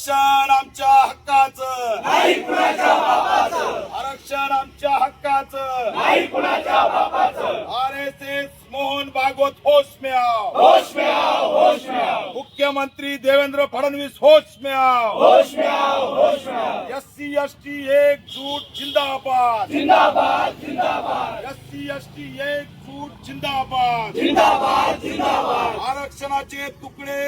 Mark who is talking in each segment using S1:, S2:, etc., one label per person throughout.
S1: आरक्षण आमच्या हक्काचं,
S2: नाही कुणाच्या बापाचं,
S1: आरक्षण आमच्या हक्काचं,
S2: नाही कुणाच्या बापाचं.
S1: RSS मोहन भागवत होश में आओ,
S2: होश में आओ, होश में आओ,
S1: मुख्यमंत्री देवेंद्र फडणवीस होश में आओ,
S2: होश में आओ, होश में आओ.
S1: SC ST एकजूट जिंदाबाद,
S2: जिंदाबाद जिंदाबाद
S1: SC ST एकजूट जिंदाबाद,
S2: जिंदाबाद जिंदाबाद.
S1: आरक्षणाचे तुकडे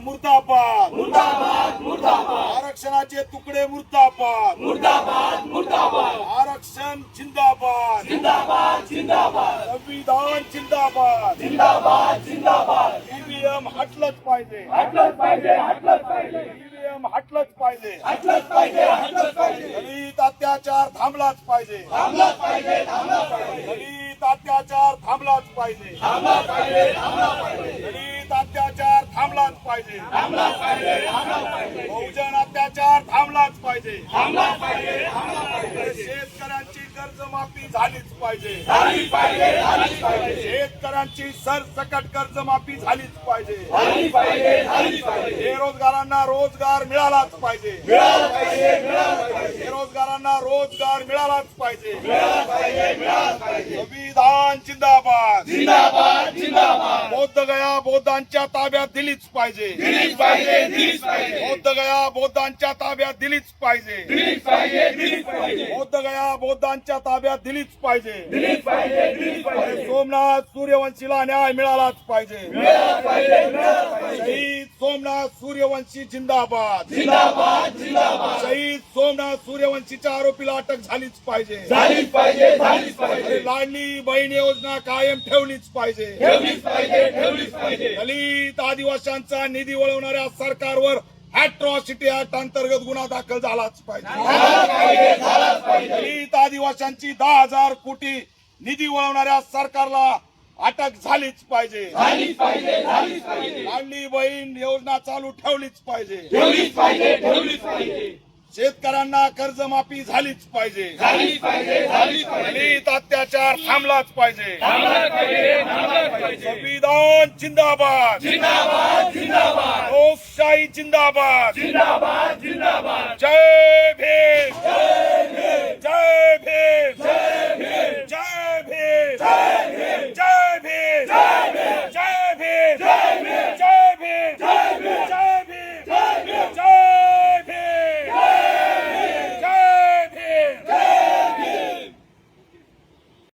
S1: मुर्दाबाद,
S2: मुर्दाबाद मुर्दाबाद,
S1: आरक्षणाचे तुकडे मुर्दाबाद,
S2: मुर्दाबाद मुर्दाबाद,
S1: आरक्षण जिंदाबाद,
S2: जिंदाबाद जिंदाबाद,
S1: संविधान जिंदाबाद,
S2: जिंदाबाद जिंदाबाद.
S1: EVM हटलंच पाहिजे,
S2: हटलंच पाहिजे, हटलंच पाहिजे,
S1: EVM हटलंच पाहिजे,
S2: हटलंच पाहिजे, हटलंच पाहिजे.
S1: दलित अत्याचार थांबलाच पाहिजे,
S2: थांबलाच पाहिजे, थांबलाच पाहिजे,
S1: दलित अत्याचार थांबलाच पाहिजे,
S2: थांबलाच पाहिजे, थांबलाच पाहिजे,
S1: दलित अत्याचार थांबलाच पाहिजे,
S2: थांबलाच पाहिजे, थांबलाच पाहिजे,
S1: बहुजन अत्याचार थांबलाच पाहिजे,
S2: थांबलाच पाहिजे, थांबलाच पाहिजे.
S1: शेतकऱ्यांची कर्जमाफी झालीच पाहिजे,
S2: झालीच पाहिजे, झालीच पाहिजे,
S1: शेतकऱ्यांची सरसकट कर्जमाफी झालीच पाहिजे,
S2: झालीच पाहिजे, झालीच पाहिजे.
S1: बेरोजगारांना रोजगार मिळालाच पाहिजे,
S2: मिळालं पाहिजे, मिळालं पाहिजे,
S1: बेरोजगारांना रोजगार मिळालाच पाहिजे,
S2: मिळालं पाहिजे, मिळालं पाहिजे.
S1: संविधान जिंदाबाद,
S2: जिंदाबाद जिंदाबाद.
S1: बौद्धगया बौद्धांच्या ताब्यात दिलीच पाहिजे,
S2: दिलीच पाहिजे, दिलीच पाहिजे,
S1: बौद्धगया बौद्धांच्या ताब्यात दिलीच पाहिजे,
S2: दिलीच पाहिजे, दिलीच पाहिजे,
S1: बौद्धगया बौद्धांच्या ताब्यात दिलीच पाहिजे,
S2: दिलीच पाहिजे, दिलीच पाहिजे.
S1: सोमनाथ सूर्यवंशीला न्याय मिळालाच पाहिजे,
S2: मिळालं पाहिजे, मिळालं पाहिजे.
S1: शहीद सोमनाथ सूर्यवंशी जिंदाबाद,
S2: जिंदाबाद जिंदाबाद.
S1: शहीद सोमनाथ सूर्यवंशीच्या आरोपीला अटक झालीच पाहिजे,
S2: झालीच पाहिजे, झालीच पाहिजे,
S1: लाडली बहीण योजना कायम ठेवलीच पाहिजे,
S2: ठेवलीच पाहिजे, ठेवलीच पाहिजे.
S1: दलित आदिवासींचा निधी वळवणाऱ्या सरकारवर अॅट्रॉसिटी ऍक्ट अंतर्गत गुन्हा दाखल झालाच पाहिजे,
S2: झालाच पाहिजे, झालाच पाहिजे.
S1: दलित आदिवासींची 10,000 कोटी निधी वळवणाऱ्या सरकारला अटक झालीच पाहिजे,
S2: झालीच पाहिजे, झालीच पाहिजे,
S1: लाडली बहीण योजना चालू ठेवलीच पाहिजे,
S2: ठेवलीच पाहिजे, ठेवलीच पाहिजे,
S1: शेतकऱ्यांना कर्जमाफी झालीच पाहिजे,
S2: झालीच पाहिजे, झालीच पाहिजे.
S1: दलित अत्याचार थांबलाच पाहिजे,
S2: थांबलाच पाहिजे, थांबलाच पाहिजे.
S1: संविधान जिंदाबाद,
S2: जिंदाबाद जिंदाबाद,
S1: लोकशाही जिंदाबाद,
S2: जिंदाबाद जिंदाबाद.
S1: जय भीम, जय भीम.